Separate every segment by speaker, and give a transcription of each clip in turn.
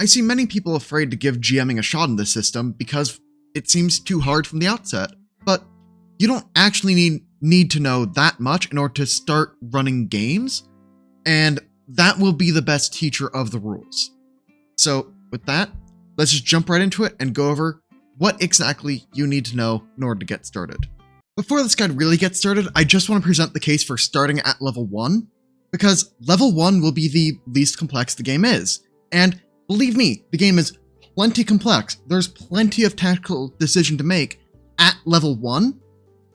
Speaker 1: I see many people afraid to give GMing a shot in this system because it seems too hard from the outset, but you don't actually need to know that much in order to start running games, and that will be the best teacher of the rules. So with that, let's just jump right into it and go over what exactly you need to know in order to get started. Before this guide really gets started, I just want to present the case for starting at level 1, because level 1 will be the least complex the game is. And believe me, the game is plenty complex. There's plenty of tactical decision to make at level 1,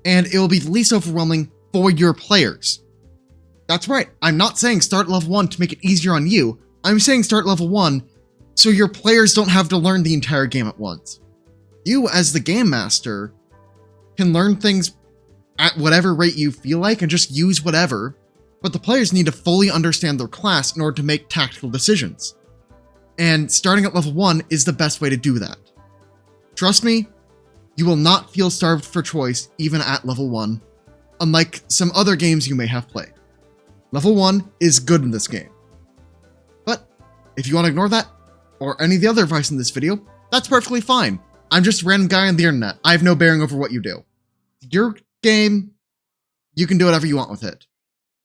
Speaker 1: and it will be the least overwhelming for your players. That's right, I'm not saying start level 1 to make it easier on you. I'm saying start level 1 so your players don't have to learn the entire game at once. You, as the game master, can learn things at whatever rate you feel like and just use whatever, but the players need to fully understand their class in order to make tactical decisions. And starting at level 1 is the best way to do that. Trust me, you will not feel starved for choice even at level 1, unlike some other games you may have played. Level 1 is good in this game. But if you want to ignore that, or any of the other advice in this video, that's perfectly fine. I'm just a random guy on the internet. I have no bearing over what you do. Your game, you can do whatever you want with it.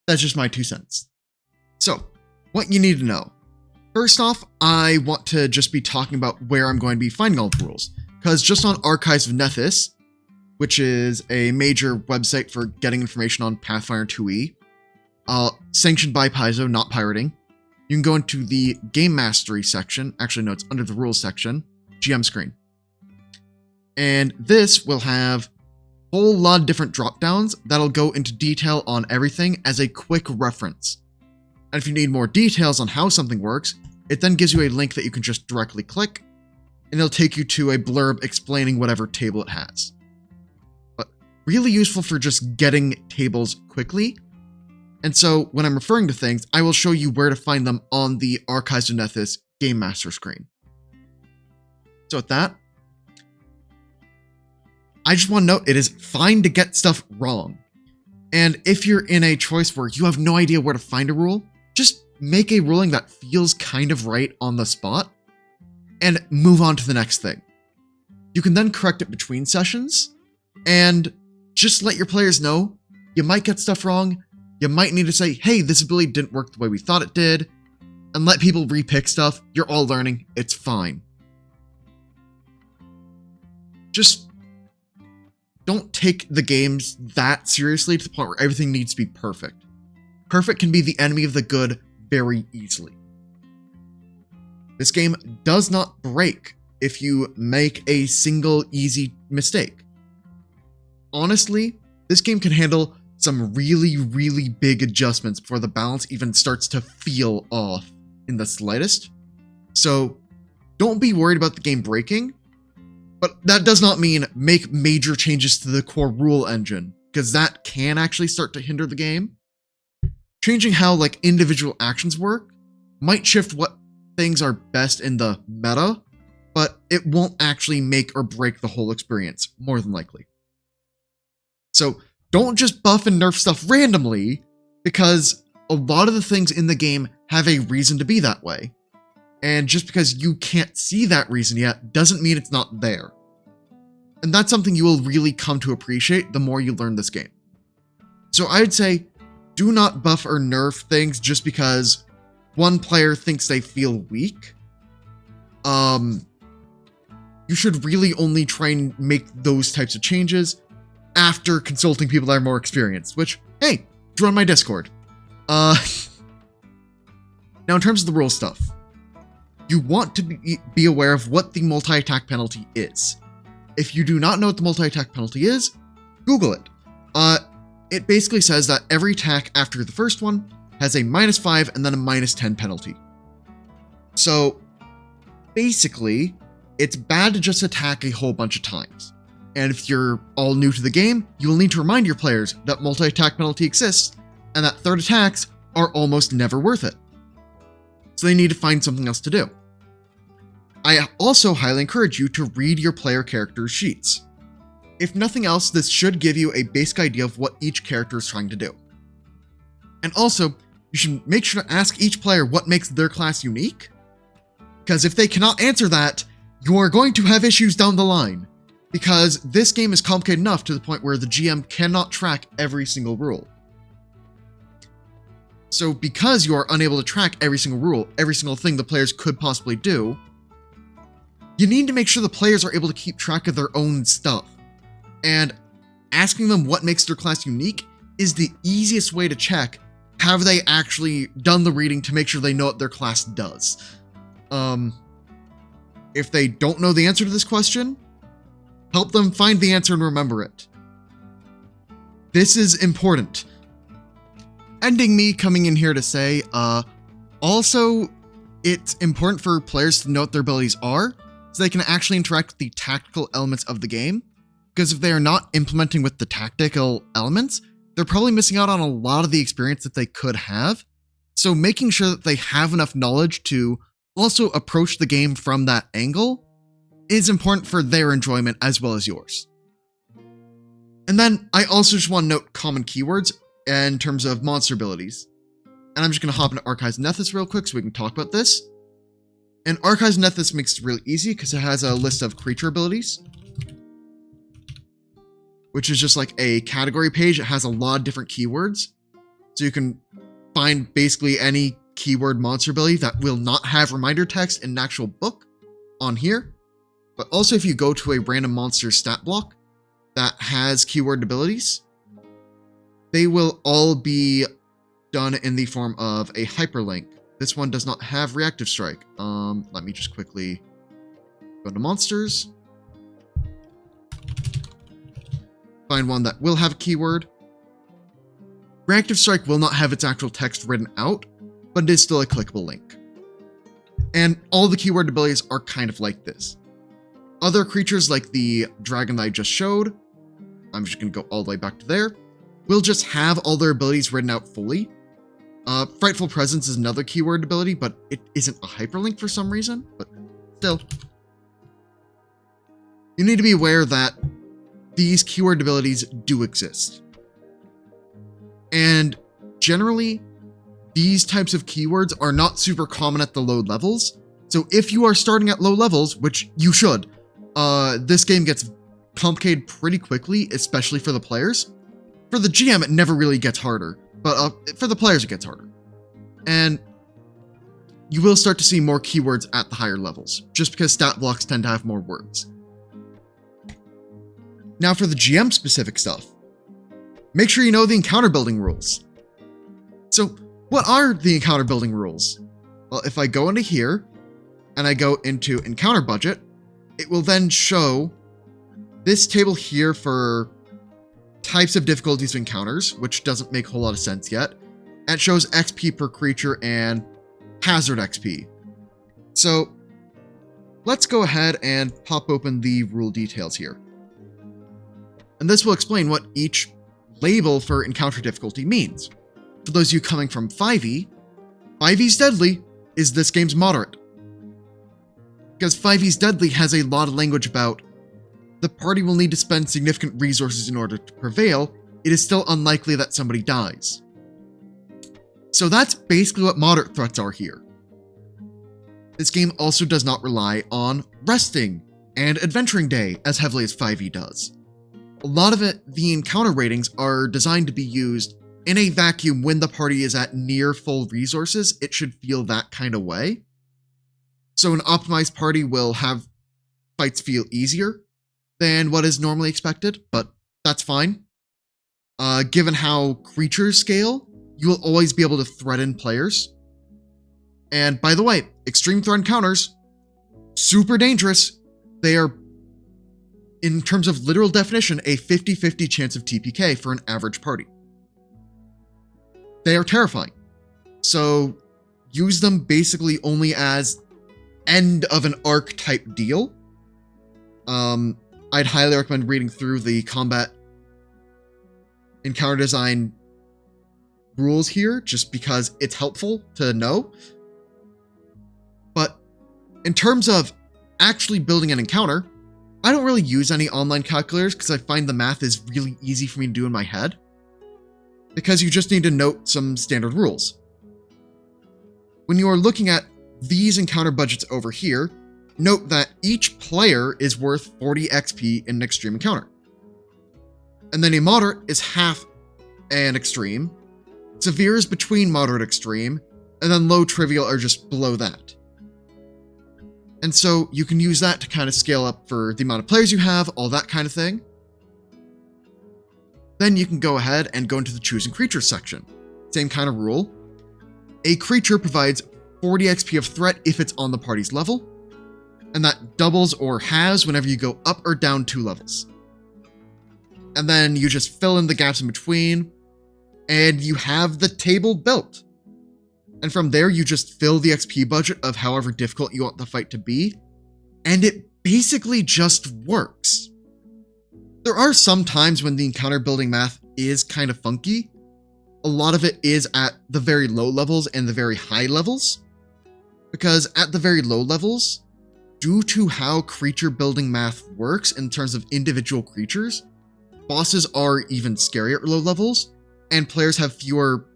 Speaker 1: That's just my 2 cents. So, what you need to know. First off, I want to just be talking about where I'm going to be finding all the rules, because just on Archives of Nethys, which is a major website for getting information on Pathfinder 2e, sanctioned by Paizo, not pirating, you can go into the Game Mastery section. Actually, no, it's under the Rules section, GM screen. And this will have a whole lot of different drop-downs that'll go into detail on everything as a quick reference. And if you need more details on how something works, it then gives you a link that you can just directly click, and it'll take you to a blurb explaining whatever table it has. But really useful for just getting tables quickly. And so when I'm referring to things, I will show you where to find them on the Archives of Nethys Game Master screen. So with that, I just want to note it is fine to get stuff wrong. And if you're in a choice where you have no idea where to find a rule, just make a ruling that feels kind of right on the spot and move on to the next thing. You can then correct it between sessions and just let your players know you might get stuff wrong. You might need to say, hey, this ability didn't work the way we thought it did, and let people repick stuff. You're all learning. It's fine. Just don't take the games that seriously to the point where everything needs to be perfect. Perfect can be the enemy of the good very easily. This game does not break if you make a single easy mistake. Honestly, this game can handle some really, really big adjustments before the balance even starts to feel off in the slightest. So don't be worried about the game breaking, but that does not mean make major changes to the core rule engine, because that can actually start to hinder the game. Changing how individual actions work might shift what things are best in the meta, but it won't actually make or break the whole experience, more than likely. So don't just buff and nerf stuff randomly, because a lot of the things in the game have a reason to be that way. And just because you can't see that reason yet doesn't mean it's not there. And that's something you will really come to appreciate the more you learn this game. So I'd say, do not buff or nerf things just because one player thinks they feel weak. You should really only try and make those types of changes after consulting people that are more experienced, which, hey, join my Discord. Now in terms of the rule stuff, you want to be aware of what the multi-attack penalty is. If you do not know what the multi-attack penalty is, Google it. It basically says that every attack after the first one has a -5 and then a -10 penalty. So basically, it's bad to just attack a whole bunch of times. And if you're all new to the game, you will need to remind your players that multi-attack penalty exists and that third attacks are almost never worth it. So they need to find something else to do. I also highly encourage you to read your player character's sheets. If nothing else, this should give you a basic idea of what each character is trying to do. And also, you should make sure to ask each player what makes their class unique, Because if they cannot answer that, you are going to have issues down the line. Because this game is complicated enough to the point where the GM cannot track every single rule. So because you are unable to track every single rule, every single thing the players could possibly do, you need to make sure the players are able to keep track of their own stuff. And asking them what makes their class unique is the easiest way to check have they actually done the reading to make sure they know what their class does. If they don't know the answer to this question, help them find the answer and remember it. This is important. Ending me coming in here to say, also, it's important for players to know what their abilities are, so they can actually interact with the tactical elements of the game. Because if they are not implementing with the tactical elements, they're probably missing out on a lot of the experience that they could have. So making sure that they have enough knowledge to also approach the game from that angle is important for their enjoyment as well as yours. And then I also just want to note common keywords in terms of monster abilities. And I'm just going to hop into Archives of Nethys real quick so we can talk about this. And Archives of Nethys makes it really easy because it has a list of creature abilities, which is just like a category page. It has a lot of different keywords. So you can find basically any keyword monster ability that will not have reminder text in an actual book on here. But also if you go to a random monster stat block that has keyword abilities, they will all be done in the form of a hyperlink. This one does not have reactive strike. Let me just quickly go to monsters. Find one that will have a keyword. Reactive strike will not have its actual text written out, but it is still a clickable link. And all the keyword abilities are kind of like this. Other creatures like the dragon that I just showed, I'm just going to go all the way back to there, will just have all their abilities written out fully. Frightful Presence is another keyword ability, but it isn't a hyperlink for some reason, but still. You need to be aware that these keyword abilities do exist. And generally, these types of keywords are not super common at the low levels. So if you are starting at low levels, which you should, this game gets complicated pretty quickly, especially for the players. For the GM, it never really gets harder, but for the players, it gets harder. And you will start to see more keywords at the higher levels, just because stat blocks tend to have more words. Now for the GM specific stuff, make sure you know the encounter building rules. So what are the encounter building rules? Well, if I go into here and I go into encounter budget, it will then show this table here for types of difficulties of encounters, which doesn't make a whole lot of sense yet. And it shows XP per creature and hazard XP. So let's go ahead and pop open the rule details here. And this will explain what each label for encounter difficulty means. For those of you coming from 5e, 5e's Deadly is this game's moderate. Because 5e's Deadly has a lot of language about the party will need to spend significant resources in order to prevail. It is still unlikely that somebody dies. So that's basically what moderate threats are here. This game also does not rely on resting and adventuring day as heavily as 5e does. A lot of the encounter ratings are designed to be used in a vacuum when the party is at near full resources. It should feel that kind of way. So an optimized party will have fights feel easier than what is normally expected, but that's fine. Given how creatures scale, you will always be able to threaten players. And by the way, extreme threat encounters, super dangerous. They are, in terms of literal definition, a 50-50 chance of TPK for an average party. They are terrifying. So use them basically only as end of an arc type deal. I'd highly recommend reading through the combat encounter design rules here, just because it's helpful to know. But in terms of actually building an encounter, I don't really use any online calculators because I find the math is really easy for me to do in my head. Because you just need to note some standard rules. When you are looking at these encounter budgets over here, note that each player is worth 40 XP in an extreme encounter. And then a moderate is half an extreme, severe is between moderate extreme, and then low trivial are just below that. And so you can use that to kind of scale up for the amount of players you have, all that kind of thing. Then you can go ahead and go into the choosing creatures section. Same kind of rule. A creature provides 40 XP of threat if it's on the party's level, and that doubles or halves whenever you go up or down 2 levels. And then you just fill in the gaps in between, and you have the table built. And from there, you just fill the XP budget of however difficult you want the fight to be, and it basically just works. There are some times when the encounter building math is kind of funky. A lot of it is at the very low levels and the very high levels, because at the very low levels, due to how creature building math works in terms of individual creatures, bosses are even scarier at low levels, and players have fewer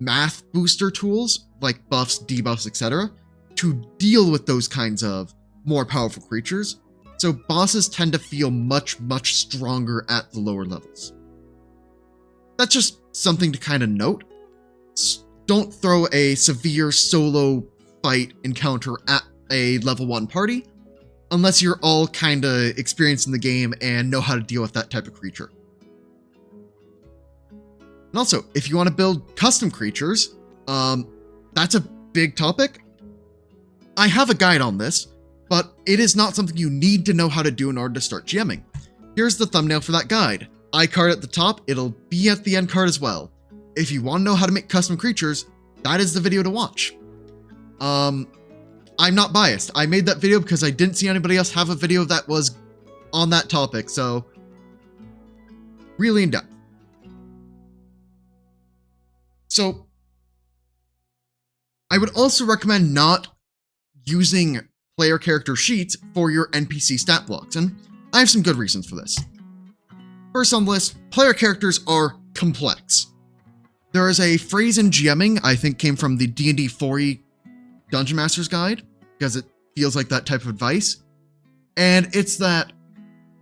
Speaker 1: math booster tools like buffs, debuffs, etc. to deal with those kinds of more powerful creatures, so bosses tend to feel much stronger at the lower levels. That's just something to kind of note. Don't throw a severe solo fight encounter at a level 1 party unless you're all kind of experienced in the game and know how to deal with that type of creature. And also, if you want to build custom creatures, that's a big topic. I have a guide on this, but it is not something you need to know how to do in order to start GMing. Here's the thumbnail for that guide. iCard at the top, it'll be at the end card as well. If you want to know how to make custom creatures, that is the video to watch. I'm not biased. I made that video because I didn't see anybody else have a video that was on that topic, so really in depth. So, I would also recommend not using player character sheets for your NPC stat blocks, and I have some good reasons for this. First on the list, player characters are complex. There is a phrase in GMing, I think came from the D&D 4e Dungeon Master's Guide, because it feels like that type of advice, and it's that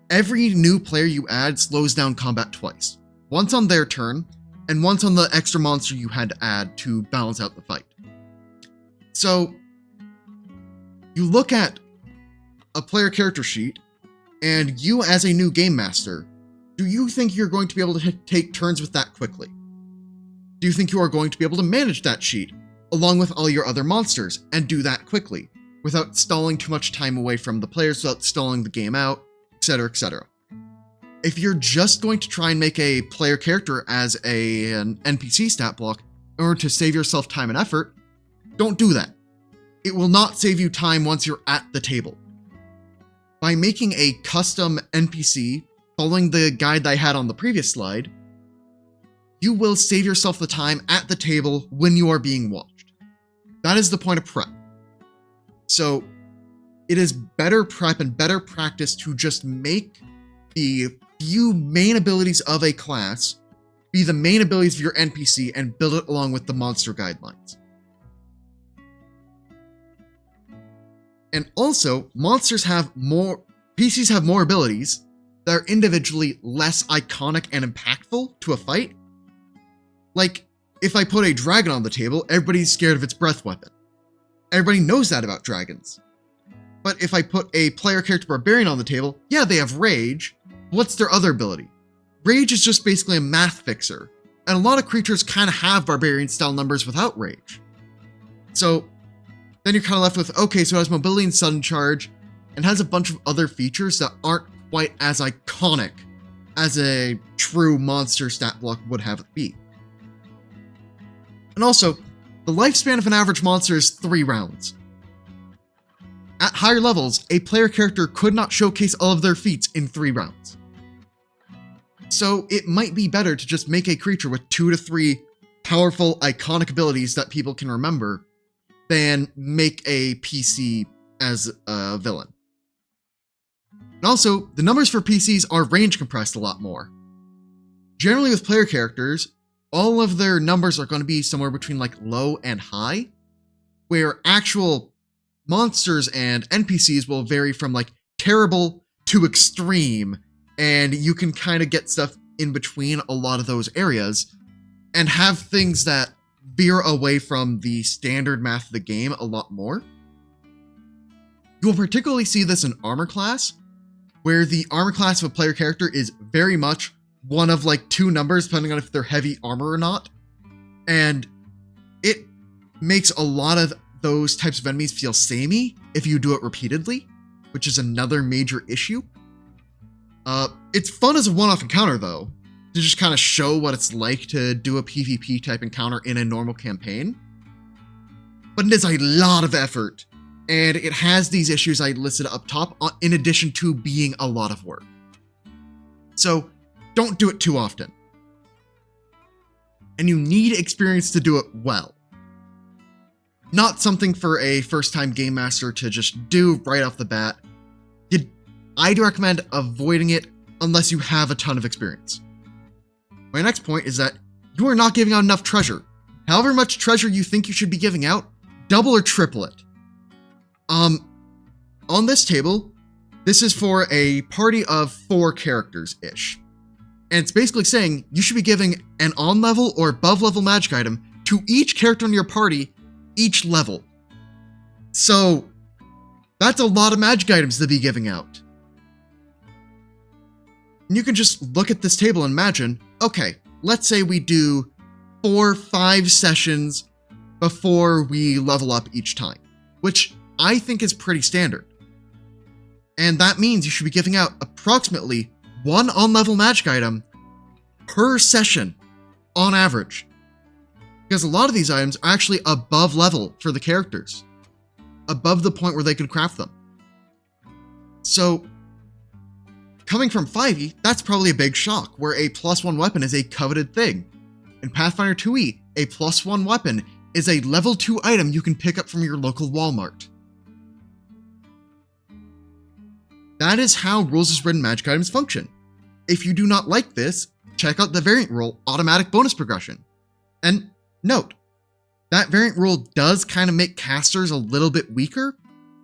Speaker 1: every new player you add slows down combat twice. Once on their turn, and once on the extra monster you had to add to balance out the fight. So, you look at a player character sheet, and you as a new game master, do you think you're going to be able to take turns with that quickly? Do you think you are going to be able to manage that sheet, along with all your other monsters, and do that quickly, without stalling too much time away from the players, without stalling the game out, etc., etc.? If you're just going to try and make a player character as an NPC stat block in order to save yourself time and effort, don't do that. It will not save you time once you're at the table. By making a custom NPC, following the guide that I had on the previous slide, you will save yourself the time at the table when you are being watched. That is the point of prep. So, it is better prep and better practice to just make the few main abilities of a class be the main abilities of your NPC and build it along with the monster guidelines. And also, PCs have more abilities that are individually less iconic and impactful to a fight. Like, if I put a dragon on the table, everybody's scared of its breath weapon. Everybody knows that about dragons. But if I put a player character barbarian on the table, yeah, they have rage. What's their other ability? Rage is just basically a math fixer, and a lot of creatures kind of have barbarian style numbers without rage. So then you're kind of left with, okay, so it has mobility and sudden charge, and has a bunch of other features that aren't quite as iconic as a true monster stat block would have it be. And also, the lifespan of an average monster is 3 rounds. At higher levels, a player character could not showcase all of their feats in 3 rounds. So it might be better to just make a creature with 2 to 3 powerful, iconic abilities that people can remember than make a PC as a villain. And also, the numbers for PCs are range compressed a lot more. Generally with player characters, all of their numbers are going to be somewhere between like low and high. where actual monsters and NPCs will vary from like terrible to extreme, and you can kind of get stuff in between a lot of those areas and have things that veer away from the standard math of the game a lot more. You will particularly see this in armor class, where the armor class of a player character is very much one of like two numbers depending on if they're heavy armor or not. And it makes a lot of those types of enemies feel samey if you do it repeatedly, which is another major issue. It's fun as a one-off encounter though, to just kind of show what it's like to do a PvP type encounter in a normal campaign. But it is a lot of effort, and it has these issues I listed up top in addition to being a lot of work. So don't do it too often. And you need experience to do it well. Not something for a first-time game master to just do right off the bat. I'd recommend avoiding it unless you have a ton of experience. My next point is that you are not giving out enough treasure. However much treasure you think you should be giving out, double or triple it. On this table, this is for a party of 4 characters-ish. And it's basically saying you should be giving an on-level or above-level magic item to each character in your party each level. So that's a lot of magic items to be giving out. And you can just look at this table and imagine, okay, let's say we do 4-5 sessions before we level up each time, which I think is pretty standard. And that means you should be giving out approximately 1 on-level magic item per session on average. Because a lot of these items are actually above level for the characters, above the point where they could craft them. So, coming from 5e, that's probably a big shock, where a +1 weapon is a coveted thing. In Pathfinder 2e, a +1 weapon is a level 2 item you can pick up from your local Walmart. That is how rules as written magic items function. If you do not like this, check out the variant rule, automatic bonus progression. And note, that variant rule does kind of make casters a little bit weaker,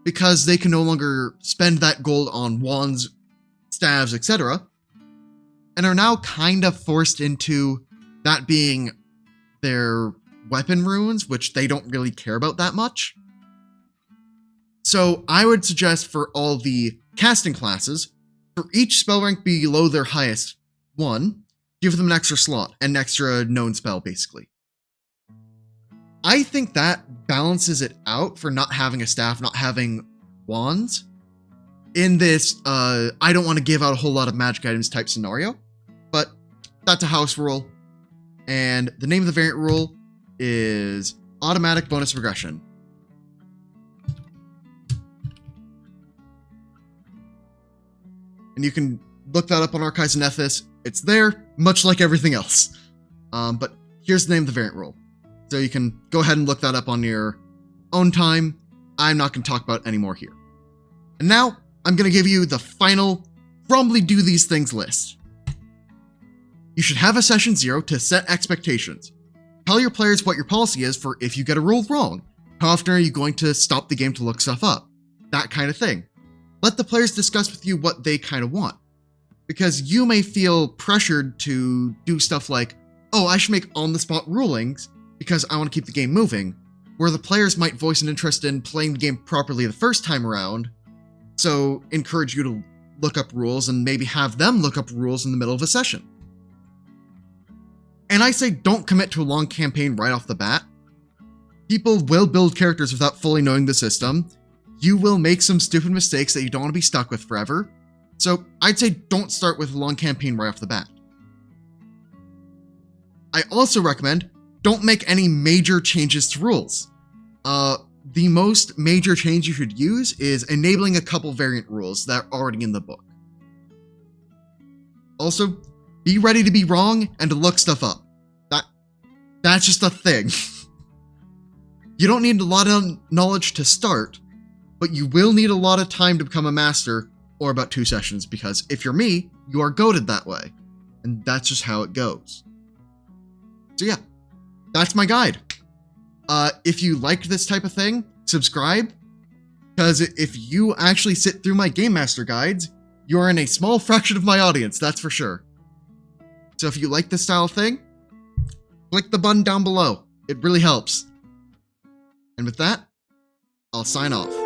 Speaker 1: because they can no longer spend that gold on wands, staves, etc., and are now kind of forced into that being their weapon runes, which they don't really care about that much. So I would suggest for all the casting classes, for each spell rank below their highest one, give them an extra slot, an extra known spell, basically. I think that balances it out for not having a staff, not having wands. In this, I don't want to give out a whole lot of magic items type scenario, but that's a house rule. And the name of the variant rule is automatic bonus progression. And you can look that up on Archives and Ethos. It's there, much like everything else. But here's the name of the variant rule. So you can go ahead and look that up on your own time. I'm not going to talk about it anymore here. And now, I'm going to give you the final Grumbly Do These Things list. You should have a session 0 to set expectations. Tell your players what your policy is for if you get a rule wrong. How often are you going to stop the game to look stuff up? That kind of thing. Let the players discuss with you what they kind of want. Because you may feel pressured to do stuff like, oh, I should make on-the-spot rulings because I want to keep the game moving, where the players might voice an interest in playing the game properly the first time around, so encourage you to look up rules and maybe have them look up rules in the middle of a session. And I say don't commit to a long campaign right off the bat. People will build characters without fully knowing the system. You will make some stupid mistakes that you don't want to be stuck with forever. So I'd say don't start with a long campaign right off the bat. I also recommend don't make any major changes to rules. The most major change you should use is enabling a couple variant rules that are already in the book. Also, be ready to be wrong and to look stuff up. That's just a thing. You don't need a lot of knowledge to start, but you will need a lot of time to become a master, or about 2 sessions, because if you're me, you are goated that way. And that's just how it goes. So yeah, that's my guide. If you liked this type of thing, subscribe, because if you actually sit through my Game Master guides, you're in a small fraction of my audience, that's for sure. So if you like this style of thing, click the button down below. It really helps. And with that, I'll sign off.